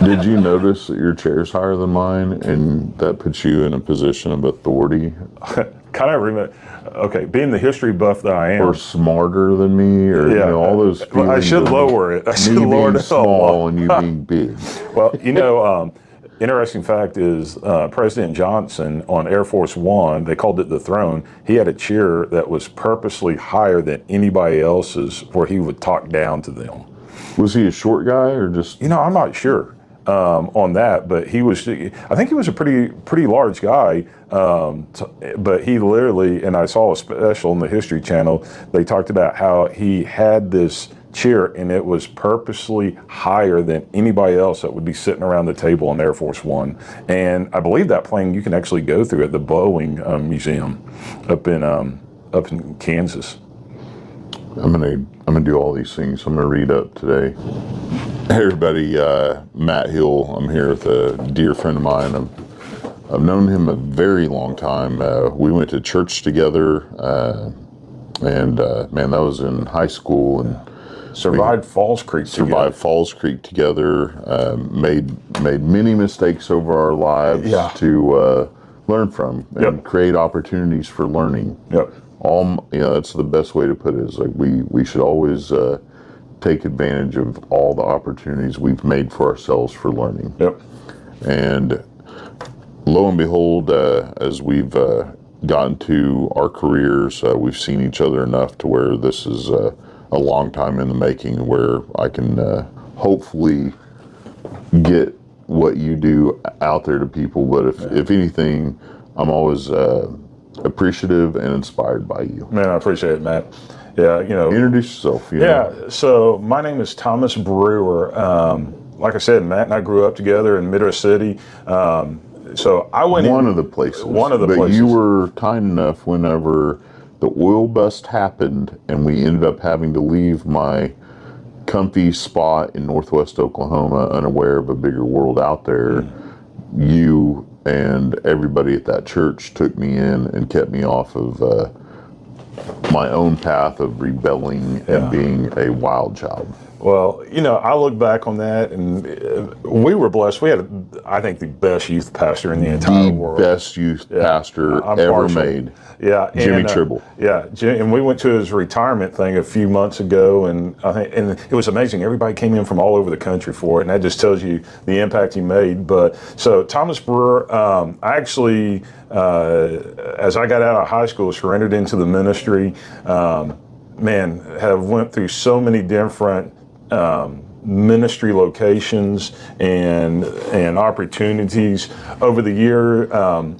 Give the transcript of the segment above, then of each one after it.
Did you notice that your chair's higher than mine, and that puts you in a position of authority? Kind of remember. Okay, being the history buff that I am, or smarter than me, or yeah, all those feelings. I should lower it. I should lower it being small and you being big. Well, interesting fact is President Johnson on Air Force One, they called it the throne. He had a chair that was purposely higher than anybody else's, where he would talk down to them. Was he a short guy or just? I'm not sure on that, but he was. I think he was a pretty large guy. But he literally, and I saw a special on the History Channel. They talked about how he had this chair, and it was purposely higher than anybody else that would be sitting around the table on Air Force One. And I believe that plane you can actually go through at the Boeing Museum up in Kansas. I'm gonna do all these things. I'm gonna read up today. Hey everybody, Matt Hill. I'm here with a dear friend of mine. I've known him a very long time. We went to church together, and man, that was in high school, and survived Falls Creek together. Made many mistakes over our lives to learn from and create opportunities for learning. Yep. That's the best way to put it. Is like we should always take advantage of all the opportunities we've made for ourselves for learning. Yep. And lo and behold, as we've gotten to our careers, we've seen each other enough to where this is a long time in the making, where I can hopefully get what you do out there to people. But if anything, I'm always appreciative and inspired by you. Man, I appreciate it, Matt. Yeah, introduce yourself. So my name is Thomas Brewer. Like I said, Matt and I grew up together in Midwest City. So I went one of the places. But you were kind enough whenever the oil bust happened and we ended up having to leave my comfy spot in Northwest Oklahoma, unaware of a bigger world out there. You and everybody at that church took me in and kept me off of my own path of rebelling and being a wild child. Well, I look back on that, and we were blessed. We had, I think, the best youth pastor in the entire world. The best youth pastor ever made. Yeah, Jimmy Tribble. And we went to his retirement thing a few months ago, and it was amazing. Everybody came in from all over the country for it, and that just tells you the impact he made. But so Thomas Brewer, I actually, as I got out of high school, surrendered into the ministry. Have went through so many different ministry locations and opportunities over the year.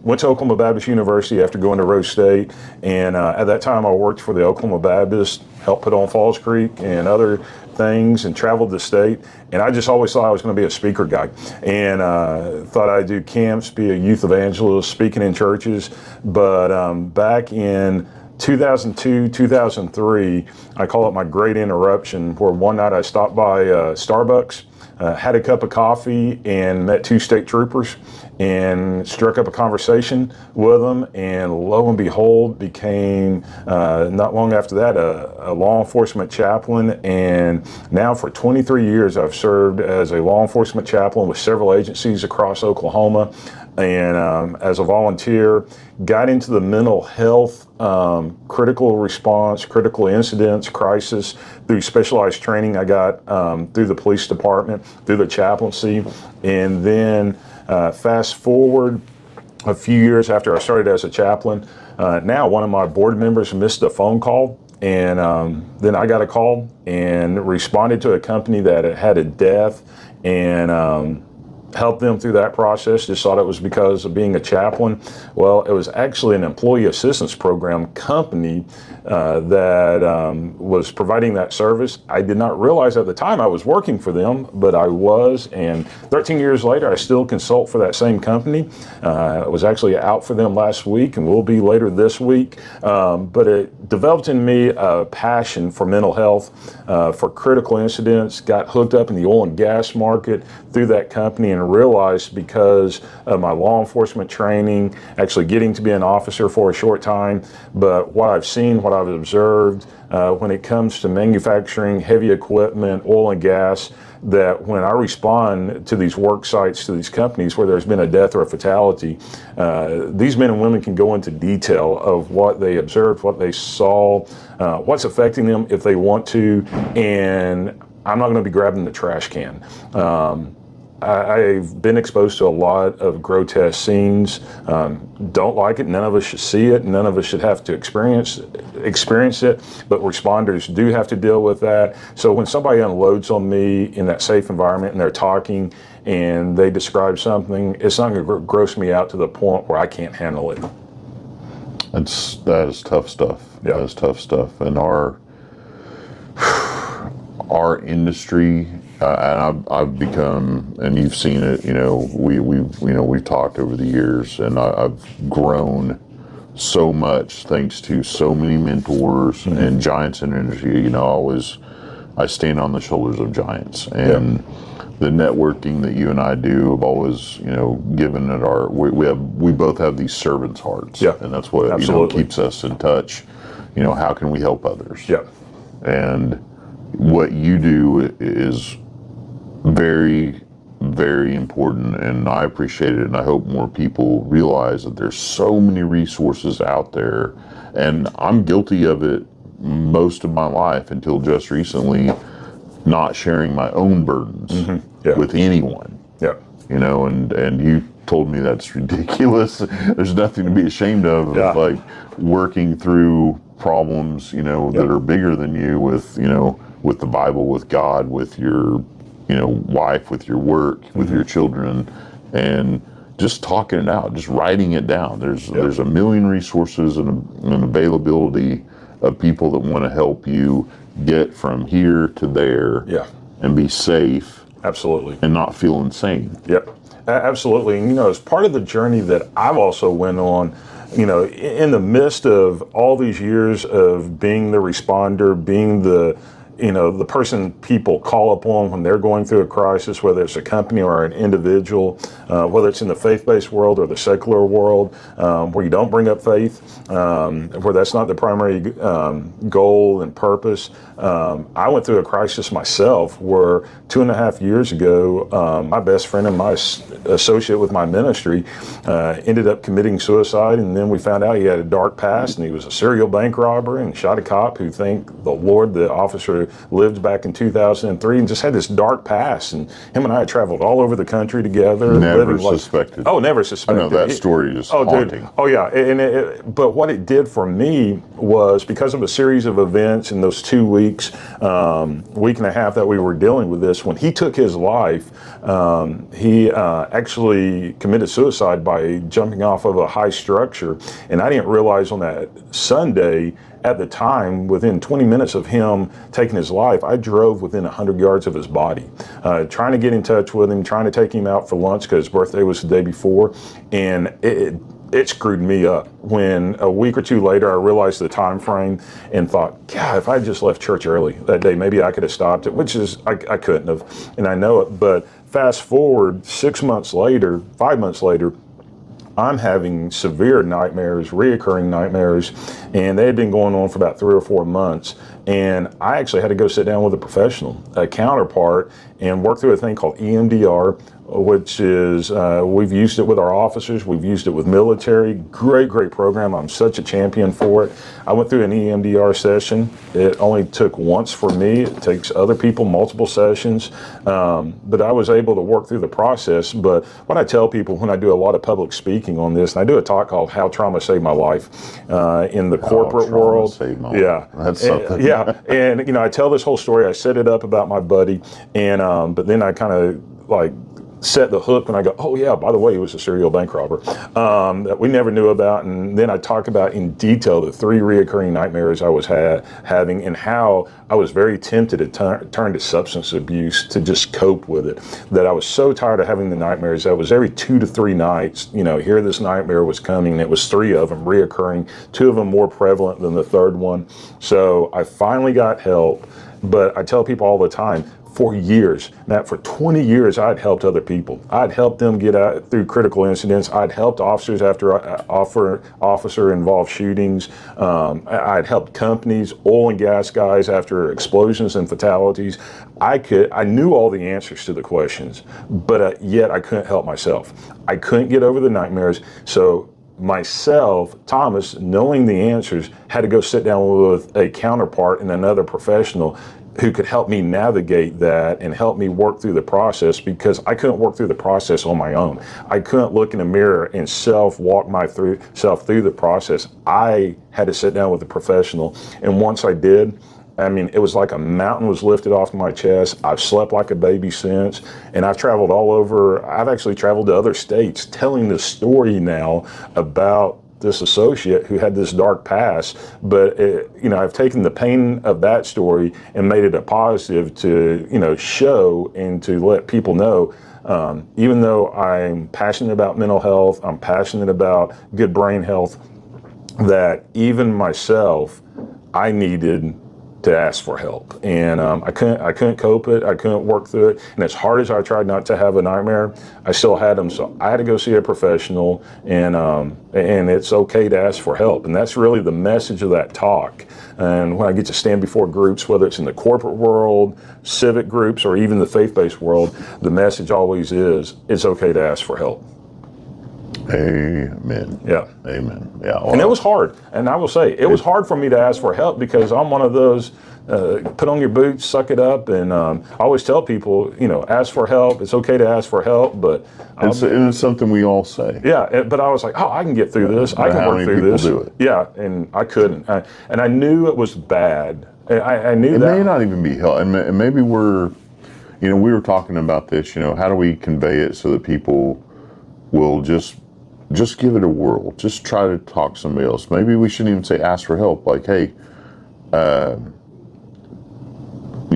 Went to Oklahoma Baptist University after going to Rose State, and at that time I worked for the Oklahoma Baptist, helped put on Falls Creek and other things, and traveled the state. And I just always thought I was going to be a speaker guy, and thought I'd do camps, be a youth evangelist, speaking in churches. But back in 2002, 2003, I call it my great interruption, where one night I stopped by Starbucks, had a cup of coffee, and met two state troopers and struck up a conversation with them, and lo and behold, became, not long after that, a law enforcement chaplain. And now for 23 years, I've served as a law enforcement chaplain with several agencies across Oklahoma. And as a volunteer, got into the mental health, critical response, critical incidents, crisis through specialized training I got through the police department, through the chaplaincy. And then fast forward a few years after I started as a chaplain, now one of my board members missed a phone call. And then I got a call and responded to a company that had a death, and helped them through that process. Just thought it was because of being a chaplain. Well, it was actually an employee assistance program company that was providing that service. I did not realize at the time I was working for them, but I was. And 13 years later, I still consult for that same company. I was actually out for them last week, and will be later this week. But it developed in me a passion for mental health, for critical incidents. Got hooked up in the oil and gas market through that company, and and realized because of my law enforcement training, actually getting to be an officer for a short time, but what I've seen, what I've observed when it comes to manufacturing, heavy equipment, oil and gas, that when I respond to these work sites, to these companies where there's been a death or a fatality, these men and women can go into detail of what they observed, what they saw, what's affecting them if they want to, and I'm not going to be grabbing the trash can. I've been exposed to a lot of grotesque scenes. Don't like it. None of us should see it. None of us should have to experience it. But responders do have to deal with that. So when somebody unloads on me in that safe environment and they're talking and they describe something, it's not going to gross me out to the point where I can't handle it. That is tough stuff. Yeah. That is tough stuff. And our industry. And I've become, and you've seen it. We've talked over the years, and I've grown so much thanks to so many mentors and giants in industry. I stand on the shoulders of giants, and the networking that you and I do have always, given it we both have these servants' hearts, and that's what keeps us in touch. How can we help others? Yeah, and what you do is very, very important, and I appreciate it, and I hope more people realize that there's so many resources out there, and I'm guilty of it most of my life until just recently, not sharing my own burdens with anyone. Yeah. And you told me that's ridiculous. There's nothing to be ashamed of, like working through problems, that are bigger than you with the Bible, with God, with your wife, with your work, with your children, and just talking it out, just writing it down. There's a million resources and an availability of people that want to help you get from here to there, and be safe, absolutely, and not feel insane. Yep, absolutely. And as part of the journey that I've also went on, in the midst of all these years of being the responder, being the person people call upon when they're going through a crisis, whether it's a company or an individual, whether it's in the faith-based world or the secular world, where you don't bring up faith, where that's not the primary goal and purpose. I went through a crisis myself where 2.5 years ago, my best friend and my associate with my ministry ended up committing suicide, and then we found out he had a dark past, and he was a serial bank robber and shot a cop who, thank the Lord, the officer lived back in 2003, and just had this dark past. And him and I had traveled all over the country together. Never suspected. Never suspected. I know that story is haunting. Dude. Oh yeah, but what it did for me was, because of a series of events in those 2 weeks, week and a half that we were dealing with this, when he took his life, he actually committed suicide by jumping off of a high structure. And I didn't realize on that Sunday, at the time, within 20 minutes of him taking his life, I drove within 100 yards of his body, trying to get in touch with him, trying to take him out for lunch because his birthday was the day before. And it screwed me up when a week or two later I realized the time frame and thought, God, if I had just left church early that day, maybe I could have stopped it, which is, I couldn't have, and I know it. But fast forward 5 months later, I'm having severe nightmares, reoccurring nightmares, and they had been going on for about 3 or 4 months. And I actually had to go sit down with a professional, a counterpart, and work through a thing called EMDR, which is, we've used it with our officers, we've used it with military. Great program. I'm such a champion for it. I went through an EMDR session. It only took once for me. It takes other people multiple sessions, but I was able to work through the process. But what I tell people when I do a lot of public speaking on this, and I do a talk called "How Trauma Saved My Life" in the corporate world. That's something. And I tell this whole story. I set it up about my buddy, and but then I kind of like set the hook when I go, oh yeah, by the way, he was a serial bank robber that we never knew about. And then I talk about in detail the 3 reoccurring nightmares I was having, and how I was very tempted to turn to substance abuse to just cope with it. That I was so tired of having the nightmares. That was every 2 to 3 nights, here this nightmare was coming, and it was 3 of them reoccurring, 2 of them more prevalent than the third one. So I finally got help. But I tell people all the time, for years. Now, for 20 years, I'd helped other people. I'd helped them get out through critical incidents. I'd helped officers after officer-involved shootings. I'd helped companies, oil and gas guys after explosions and fatalities. I knew all the answers to the questions, but yet I couldn't help myself. I couldn't get over the nightmares. So myself, Thomas, knowing the answers, had to go sit down with a counterpart and another professional who could help me navigate that and help me work through the process, because I couldn't work through the process on my own. I couldn't look in the mirror and walk myself through the process. I had to sit down with a professional. And once I did, I mean, it was like a mountain was lifted off my chest. I've slept like a baby since, and I've traveled all over. I've actually traveled to other states telling this story now about this associate who had this dark past, but I've taken the pain of that story and made it a positive to, show and to let people know, even though I'm passionate about mental health, I'm passionate about good brain health, that even myself, I needed to ask for help. And I couldn't cope it. I couldn't work through it. And as hard as I tried not to have a nightmare, I still had them. So I had to go see a professional, and it's okay to ask for help. And that's really the message of that talk. And when I get to stand before groups, whether it's in the corporate world, civic groups, or even the faith-based world, the message always is, it's okay to ask for help. Amen. Yeah. Amen. Yeah. Well, and it was hard. And I will say, it was hard for me to ask for help, because I'm one of those, put on your boots, suck it up. And I always tell people, ask for help. It's okay to ask for help, but it's something we all say. Yeah. But I was like, I can get through this. I can work through this. Do it? Yeah. And I couldn't. And I knew it was bad. I knew that. It may not even be help. And maybe we were talking about this, how do we convey it so that people will just give it a whirl. Just try to talk to somebody else. Maybe we shouldn't even say ask for help. Like, hey,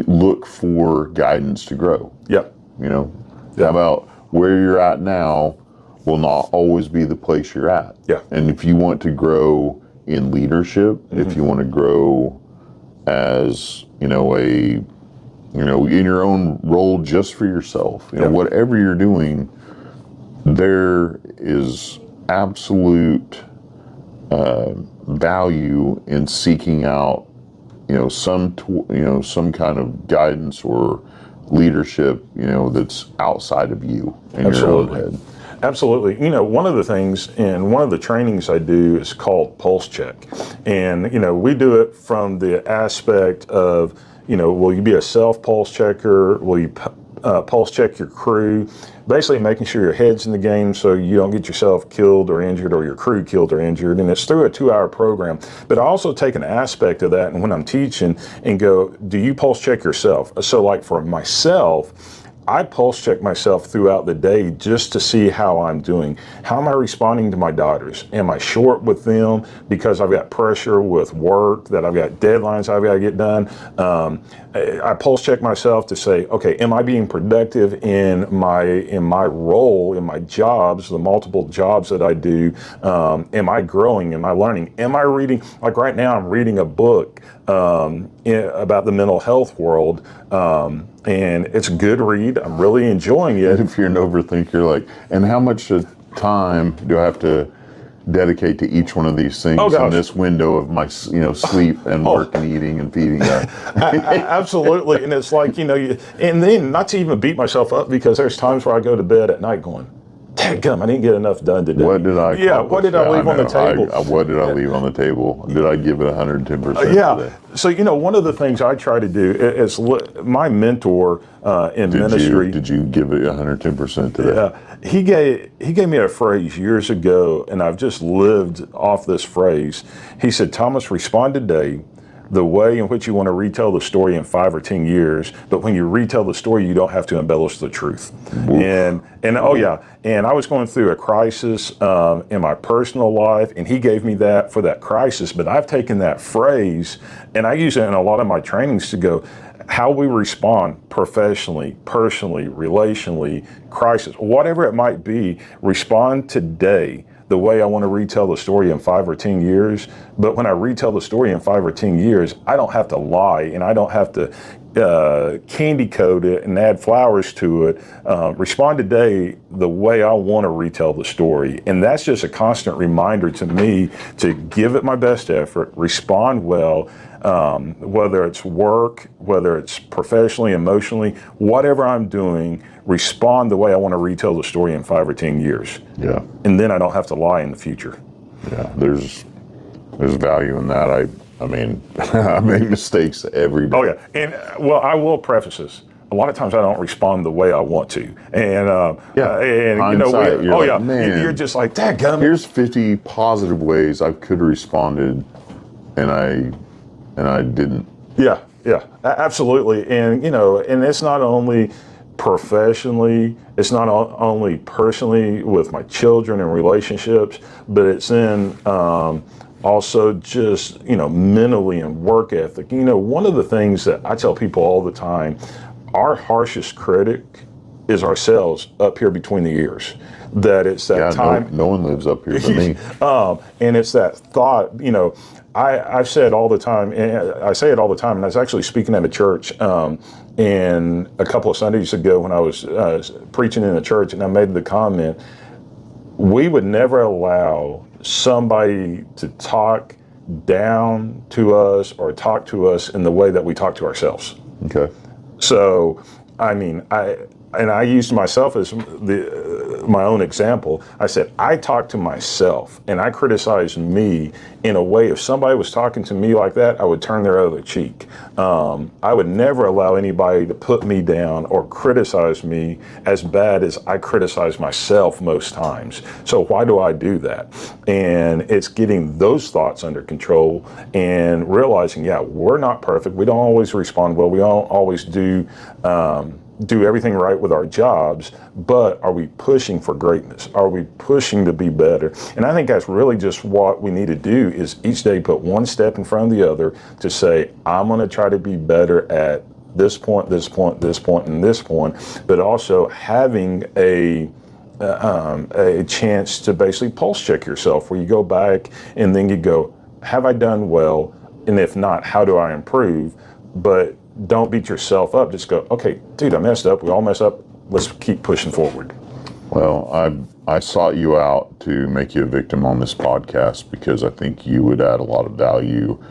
look for guidance to grow. Yep. How about where you're at now will not always be the place you're at. Yeah. And if you want to grow in leadership, if you want to grow as, in your own role just for yourself, whatever you're doing, there is absolute value in seeking out, some kind of guidance or leadership, that's outside of you in your own head. Absolutely. One of the things in one of the trainings I do is called Pulse Check. And, we do it from the aspect of, will you be a self-pulse checker? Will you pulse check your crew? Basically making sure your head's in the game so you don't get yourself killed or injured, or your crew killed or injured. And it's through a 2-hour program. But I also take an aspect of that, and when I'm teaching, and go, do you pulse check yourself? So like for myself, I pulse check myself throughout the day just to see how I'm doing. How am I responding to my daughters? Am I short with them because I've got pressure with work, that I've got deadlines I've got to get done? I pulse check myself to say, okay, am I being productive in my role, in my jobs, the multiple jobs that I do? Am I growing? Am I learning? Am I reading? Like right now, I'm reading a book about the mental health world. And it's a good read. I'm really enjoying it. If you're an overthinker, you're like, and how much time do I have to dedicate to each one of these things in this window of my, sleep and work and eating and feeding? Absolutely. And it's like, and then not to even beat myself up, because there's times where I go to bed at night going, dadgum, I didn't get enough done today. What did I accomplish? What did I leave on the table? What did I leave on the table? Did I give it 110% today? So, one of the things I try to do is my mentor in ministry. Did you give it 110% today? Yeah. He gave me a phrase years ago, and I've just lived off this phrase. He said, Thomas, respond today the way in which you want to retell the story in 5 or 10 years, but when you retell the story, you don't have to embellish the truth. Oof. And I was going through a crisis in my personal life, and he gave me that for that crisis. But I've taken that phrase and I use it in a lot of my trainings to go, how we respond professionally, personally, relationally, crisis, whatever it might be, respond today the way I want to retell the story in 5 or 10 years. But when I retell the story in 5 or 10 years, I don't have to lie, and I don't have to candy coat it and add flowers to it. Respond today the way I want to retell the story. And that's just a constant reminder to me to give it my best effort, respond well, whether it's work, whether it's professionally, emotionally, whatever I'm doing, respond the way I want to retell the story in 5 or 10 years. Yeah. And then I don't have to lie in the future. Yeah, there's value in that. I mean, I make mistakes every day. Oh yeah, and well, I will preface this. A lot of times I don't respond the way I want to, and hindsight, you're just like, dadgummit. Here's 50 positive ways I could have responded, and I didn't. Yeah, absolutely, and and it's not only professionally, it's not only personally with my children and relationships, but it's in also just mentally and work ethic. One of the things that I tell people all the time, our harshest critic is ourselves up here between the ears. That it's that time. No one lives up here but me. And it's that thought. I've said all the time, and I say it all the time, and I was actually speaking at a church and a couple of Sundays ago when I was preaching in a church, and I made the comment, we would never allow somebody to talk down to us or talk to us in the way that we talk to ourselves. Okay. So, I mean, I used myself as my own example. I said, I talk to myself and I criticize me in a way, if somebody was talking to me like that, I would turn their other cheek. I would never allow anybody to put me down or criticize me as bad as I criticize myself most times. So why do I do that? And it's getting those thoughts under control and realizing, we're not perfect. We don't always respond well. We don't always do everything right with our jobs, but are we pushing for greatness? Are we pushing to be better? And I think that's really just what we need to do, is each day put one step in front of the other to say, I'm going to try to be better at this point, this point, this point, and this point, but also having a chance to basically pulse check yourself, where you go back and then you go, have I done well? And if not, how do I improve? But don't beat yourself up. Just go, okay, dude, I messed up. We all mess up. Let's keep pushing forward. Well, I sought you out to make you a victim on this podcast because I think you would add a lot of value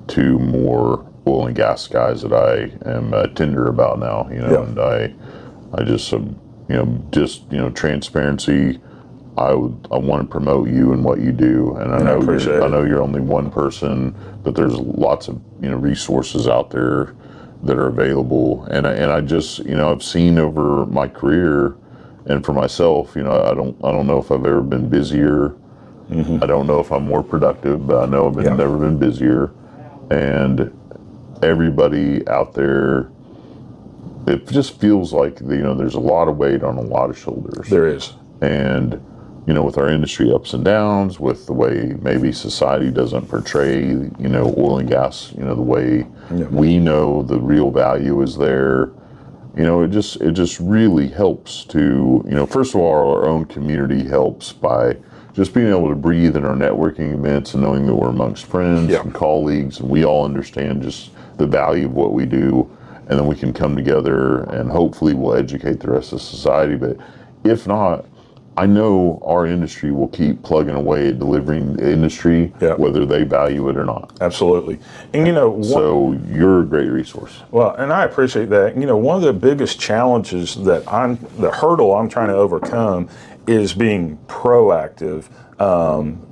to more oil and gas guys that I am tender about now. And I just transparency. I want to promote you and what you do, and I know you're only one person, but there's lots of resources out there that are available, and I just I've seen over my career, and for myself, I don't know if I've ever been busier. I don't know if I'm more productive, but I know I've never been busier. And everybody out there, it just feels like there's a lot of weight on a lot of shoulders. There is, and with our industry ups and downs, with the way maybe society doesn't portray, oil and gas, the way we know the real value is there, it just really helps to, first of all, our own community helps by just being able to breathe in our networking events and knowing that we're amongst friends and colleagues, and we all understand just the value of what we do, and then we can come together and hopefully we'll educate the rest of society. But if not, I know our industry will keep plugging away at delivering the industry, whether they value it or not. Absolutely. And so you're a great resource. Well, and I appreciate that. One of the biggest challenges the hurdle I'm trying to overcome is being proactive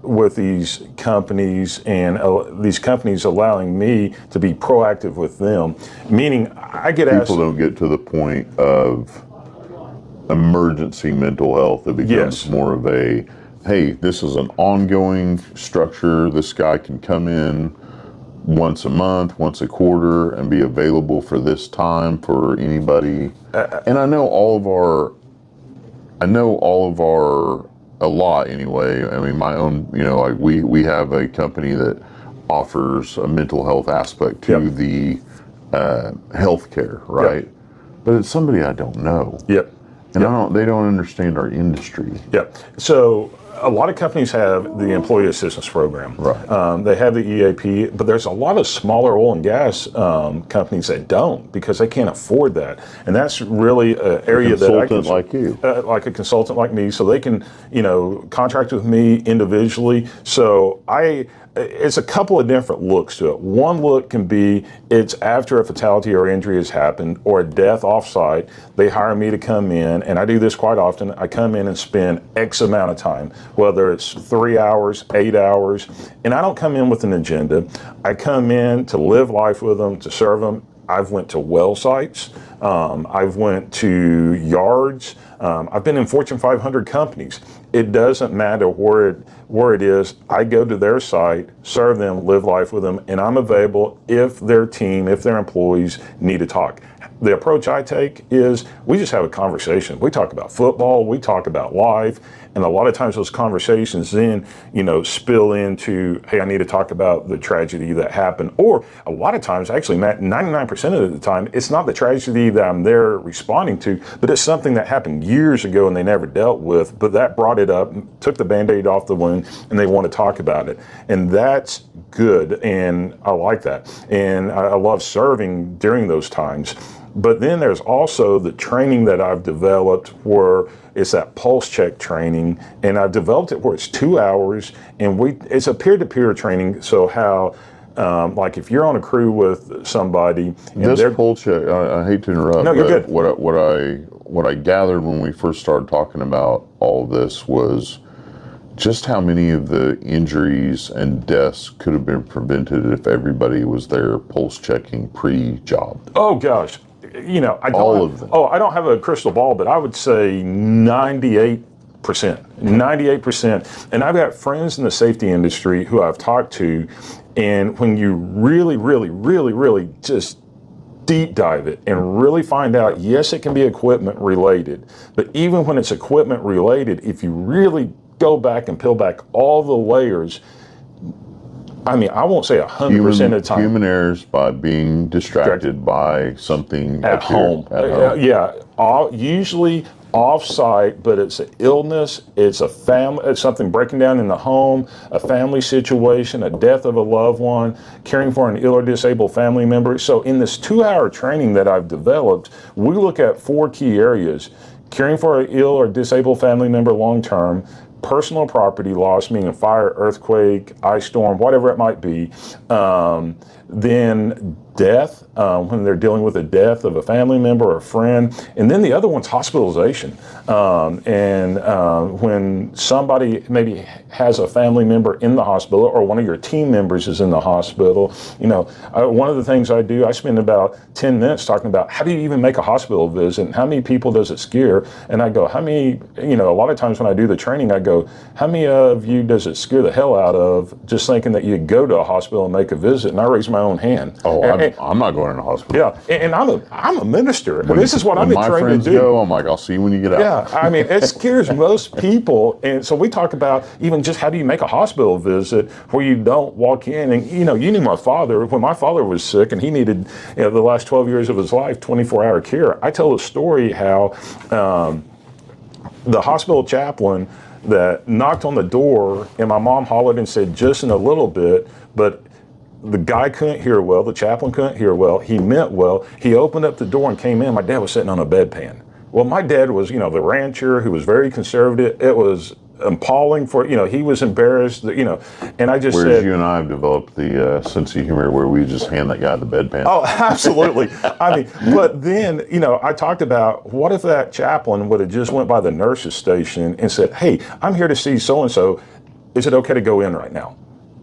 with these companies, and these companies allowing me to be proactive with them. Meaning, I get asked. People don't get to the point of emergency mental health. It becomes more of a, hey, this is an ongoing structure. This guy can come in once a month, once a quarter, and be available for this time for anybody. And I know all of our, a lot anyway. I mean, my own, we have a company that offers a mental health aspect to the healthcare, right? But it's somebody I don't know. And they don't understand our industry. So a lot of companies have the employee assistance program. Right. They have the EAP, but there's a lot of smaller oil and gas companies that don't because they can't afford that. And that's really an area that I can, like you, like a consultant like me, so they can, contract with me individually. So it's a couple of different looks to it. One look can be it's after a fatality or injury has happened or a death offsite. They hire me to come in, and I do this quite often. I come in and spend X amount of time, whether it's 3 hours, 8 hours, and I don't come in with an agenda. I come in to live life with them, to serve them. I've went to well sites. I've went to yards. I've been in Fortune 500 companies. It doesn't matter where it is. I go to their site, serve them, live life with them, and I'm available if their team, if their employees need to talk. The approach I take is we just have a conversation. We talk about football, we talk about life, and a lot of times those conversations then, spill into, hey, I need to talk about the tragedy that happened. Or a lot of times, actually, Matt, 99% of the time, it's not the tragedy that I'm there responding to, but it's something that happened years ago and they never dealt with, but that brought it up, took the Band-Aid off the wound, and they want to talk about it. And that's good, and I like that. And I love serving during those times. But then there's also the training that I've developed where it's that pulse check training, and I've developed it where it's 2 hours, and it's a peer-to-peer training. So how, like if you're on a crew with somebody, and this pulse check, I hate to interrupt. No, you're good. What I gathered when we first started talking about all of this was just how many of the injuries and deaths could have been prevented if everybody was there pulse checking pre-job. Oh gosh. All of them. I don't have a crystal ball, but I would say 98%. 98%. And I've got friends in the safety industry who I've talked to, and when you really, really, really, really just deep dive it and really find out, yes, it can be equipment related, but even when it's equipment related, if you really go back and peel back all the layers, I won't say 100% of the time. Human errors by being distracted by something at home. Usually off-site, but it's an illness, it's it's something breaking down in the home, a family situation, a death of a loved one, caring for an ill or disabled family member. So in this 2-hour training that I've developed, we look at 4 key areas: caring for an ill or disabled family member long-term, personal property loss, meaning fire, earthquake, ice storm, whatever it might be. Then death, when they're dealing with the death of a family member or a friend. And then the other one's hospitalization. When somebody maybe has a family member in the hospital, or one of your team members is in the hospital, one of the things I do, I spend about 10 minutes talking about how do you even make a hospital visit and how many people does it scare? And I go, how many, a lot of times when I do the training, I go, how many of you does it scare the hell out of just thinking that you go to a hospital and make a visit? And I raise my own hand. Oh, I'm not going to the hospital. Yeah, and I'm a minister. And this is what I've been trained to do. Go, I'm like, I'll see you when you get out. Yeah, it scares most people. And so we talk about even just how do you make a hospital visit where you don't walk in and, you knew my father, when my father was sick and he needed, the last 12 years of his life, 24-hour care. I tell a story how the hospital chaplain that knocked on the door and my mom hollered and said, just in a little bit, but the guy couldn't hear well, the chaplain couldn't hear well, he meant well, he opened up the door and came in, my dad was sitting on a bedpan. Well, my dad was, the rancher who was very conservative. It was appalling for, he was embarrassed, and I just said. Whereas you and I have developed the sense of humor where we just hand that guy the bedpan. Oh, absolutely. But then, I talked about what if that chaplain would have just went by the nurse's station and said, hey, I'm here to see so-and-so. Is it okay to go in right now?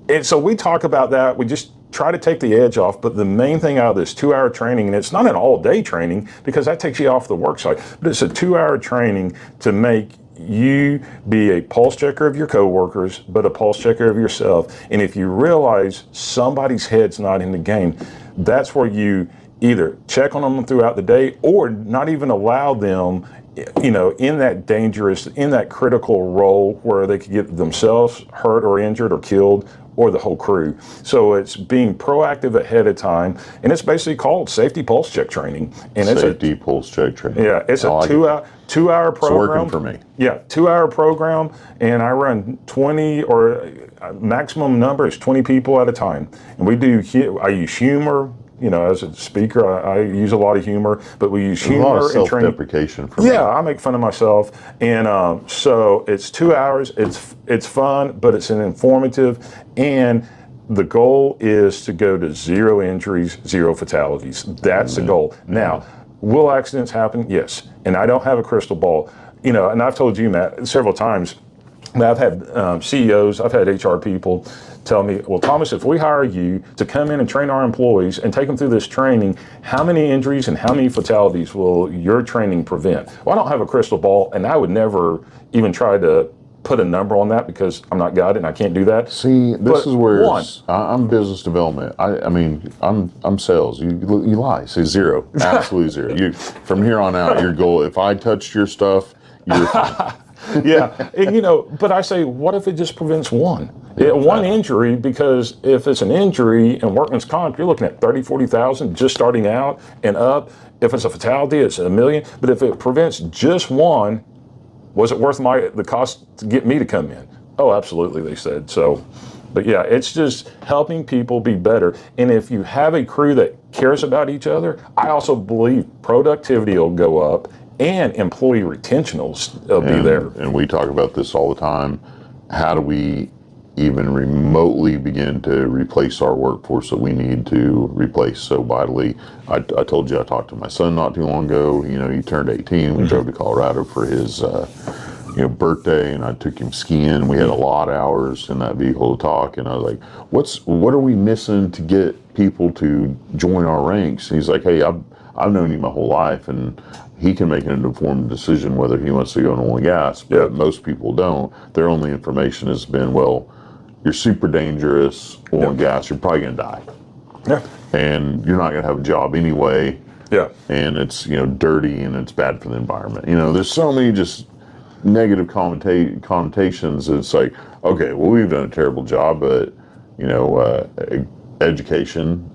And so we talk about that. We just try to take the edge off. But the main thing out of this 2-hour training, and it's not an all-day training because that takes you off the work site, but it's a 2-hour training to make you be a pulse checker of your coworkers, but a pulse checker of yourself. And if you realize somebody's head's not in the game, that's where you either check on them throughout the day or not even allow them in that critical role where they could get themselves hurt or injured or killed, or the whole crew. So it's being proactive ahead of time, and it's basically called safety pulse check training. And safety pulse check training. Yeah, it's a two-hour program. It's working for me. Yeah, 2-hour program, and I run 20, or maximum number is 20 people at a time. And I use humor. As a speaker, I use a lot of humor, but we use humor. A lot of and self-deprecation for me. Yeah, I make fun of myself, and so it's 2 hours. It's fun, but it's an informative, and the goal is to go to 0 injuries, 0 fatalities. That's the goal. Now, will accidents happen? Yes, and I don't have a crystal ball. And I've told you, Matt, several times. I've had CEOs, I've had HR people tell me, well, Thomas, if we hire you to come in and train our employees and take them through this training, how many injuries and how many fatalities will your training prevent? Well, I don't have a crystal ball, and I would never even try to put a number on that because I'm not God and I can't do that. See, this is where I'm business development. I mean, I'm sales. You lie. Say 0. Absolutely 0. From here on out, your goal, if I touched your stuff, you're fine. Yeah, and, but I say, what if it just prevents one injury? Because if it's an injury in workman's comp, you're looking at 30, 40,000 just starting out and up. If it's a fatality, it's $1 million. But if it prevents just one, was it worth the cost to get me to come in? Oh, absolutely, they said. So, but yeah, it's just helping people be better. And if you have a crew that cares about each other, I also believe productivity will go up, and employee retention will be there. And we talk about this all the time. How do we even remotely begin to replace our workforce that we need to replace so vitally? I told you I talked to my son not too long ago. He turned 18. We drove to Colorado for his birthday, and I took him skiing. We had a lot of hours in that vehicle to talk, and I was like, what are we missing to get people to join our ranks? And he's like, hey, I've known you my whole life, and he can make an informed decision whether he wants to go in oil and gas, but most people don't. Their only information has been, well, you're super dangerous, oil and gas, you're probably going to die. Yeah. And you're not going to have a job anyway. Yeah. And it's, dirty and it's bad for the environment. There's so many just negative connotations. It's like, okay, well, we've done a terrible job, but, education,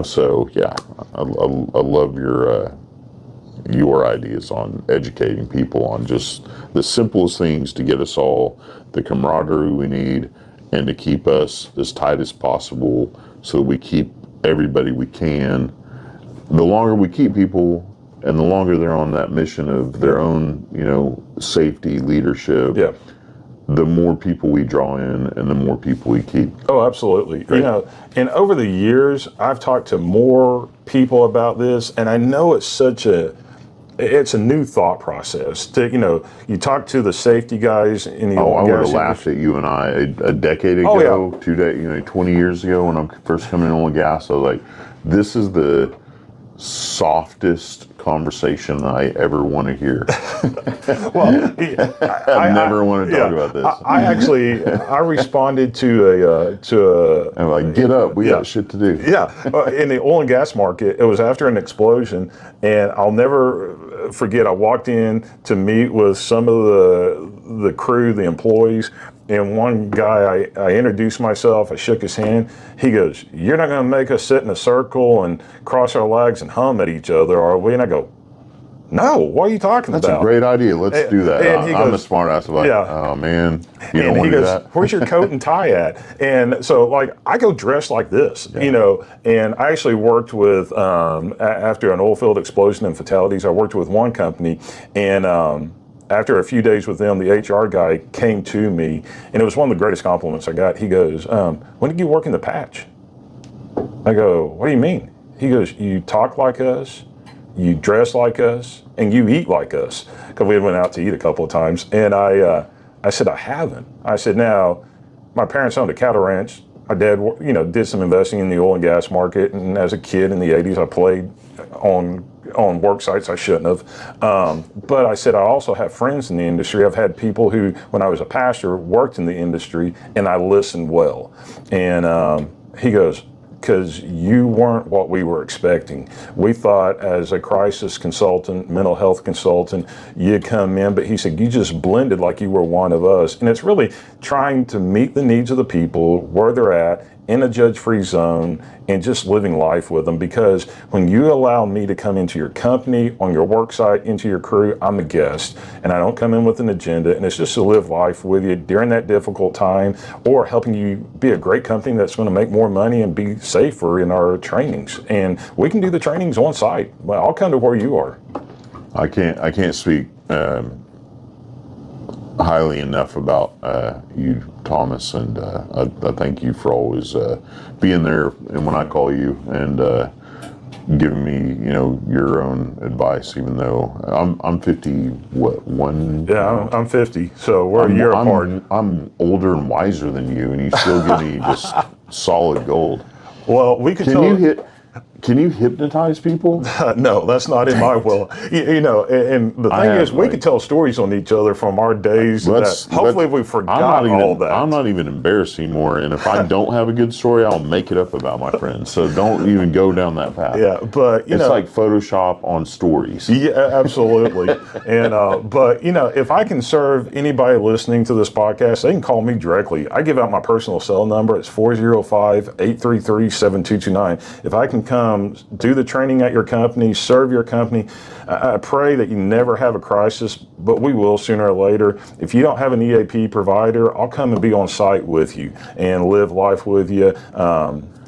so yeah, I love your ideas on educating people on just the simplest things to get us all the camaraderie we need and to keep us as tight as possible so we keep everybody we can. The longer we keep people and the longer they're on that mission of their own, safety, leadership, the more people we draw in and the more people we keep. Oh, absolutely. Great. And over the years, I've talked to more people about this, and I know it's a new thought process. You talk to the safety guys in the oil and gas I would have laughed at you and I a decade ago, 20 years ago when I'm first coming in oil and gas. I was like, this is the softest conversation I ever want to hear. Well, I never want to talk about this. I responded to I'm like, get up, we got shit to do. Yeah, in the oil and gas market, it was after an explosion, and I'll never forget. I walked in to meet with some of the crew, the employees. And one guy, I introduced myself, I shook his hand. He goes, you're not going to make us sit in a circle and cross our legs and hum at each other, are we? And I go, no, what are you talking about? That's a great idea. Let's do that. I'm a smart ass about oh man, you don't want to do that? Where's your coat and tie at? And so I go dressed like this, and I actually worked with, after an oil field explosion and fatalities, I worked with one company, and after a few days with them, the HR guy came to me, and it was one of the greatest compliments I got. He goes, when did you work in the patch? I go, what do you mean? He goes, you talk like us, you dress like us, and you eat like us. Because we had went out to eat a couple of times. And I said, I haven't. I said, now, my parents owned a cattle ranch. My dad, did some investing in the oil and gas market. And as a kid in the 80s, I played on work sites I shouldn't have. But I said, I also have friends in the industry. I've had people who, when I was a pastor, worked in the industry, and I listened well. And he goes, because you weren't what we were expecting. We thought as a crisis consultant, mental health consultant, you'd come in, but he said, you just blended like you were one of us. And it's really trying to meet the needs of the people where they're at in a judge-free zone and just living life with them. Because when you allow me to come into your company, on your work site, into your crew, I'm a guest and I don't come in with an agenda, and it's just to live life with you during that difficult time, or helping you be a great company that's going to make more money and be safer in our trainings. And we can do the trainings on site. Well, I'll come to where you are. I can't speak highly enough about you, Thomas, and I thank you for always being there and when I call you and giving me, your own advice. Even though I'm 51. Yeah, I'm 50, so we're a year apart. I'm older and wiser than you, and you still give me just solid gold. Well, we could Can you hypnotize people? No, that's not in my will. And the thing is, we could tell stories on each other from our days. Hopefully we forgot all that. I'm not even embarrassed anymore. And if I don't have a good story, I'll make it up about my friends. So don't even go down that path. Yeah, but it's like Photoshop on stories. Yeah, absolutely. But if I can serve anybody listening to this podcast, they can call me directly. I give out my personal cell number. It's 405-833-7229. If I can come do the training at your company, serve your company, I pray that you never have a crisis, but we will sooner or later. If you don't have an EAP provider, I'll come and be on site with you and live life with you.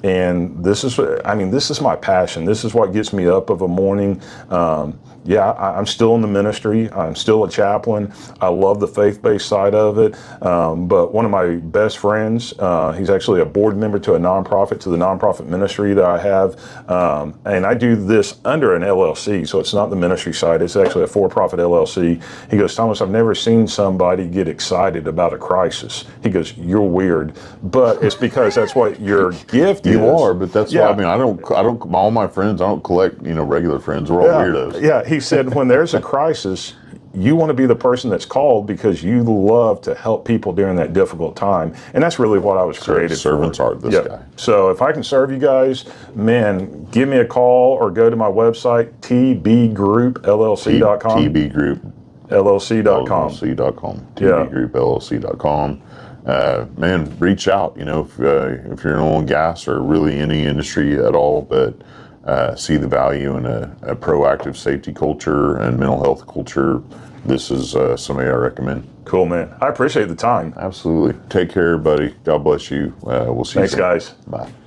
And this is my passion. This is what gets me up of a morning. I'm still in the ministry. I'm still a chaplain. I love the faith-based side of it. But one of my best friends, he's actually a board member to the nonprofit ministry that I have. And I do this under an LLC, so it's not the ministry side. It's actually a for-profit LLC. He goes, Thomas, I've never seen somebody get excited about a crisis. He goes, you're weird. But it's because that's what your gift is. You are, but that's why, I don't, all my friends, I don't collect, regular friends. We're all weirdos. Yeah. He said, when there's a crisis, you want to be the person that's called because you love to help people during that difficult time. And that's really what I was created for. Servant's heart, this guy. So if I can serve you guys, man, give me a call or go to my website, tbgroupllc.com. tbgroupllc.com. tbgroupllc.com. Man, reach out, if you're in oil and gas or really any industry at all, but see the value in a proactive safety culture and mental health culture. This is somebody I recommend. Cool, man. I appreciate the time. Absolutely. Take care, buddy. God bless you. We'll see you soon. Thanks, guys. Bye.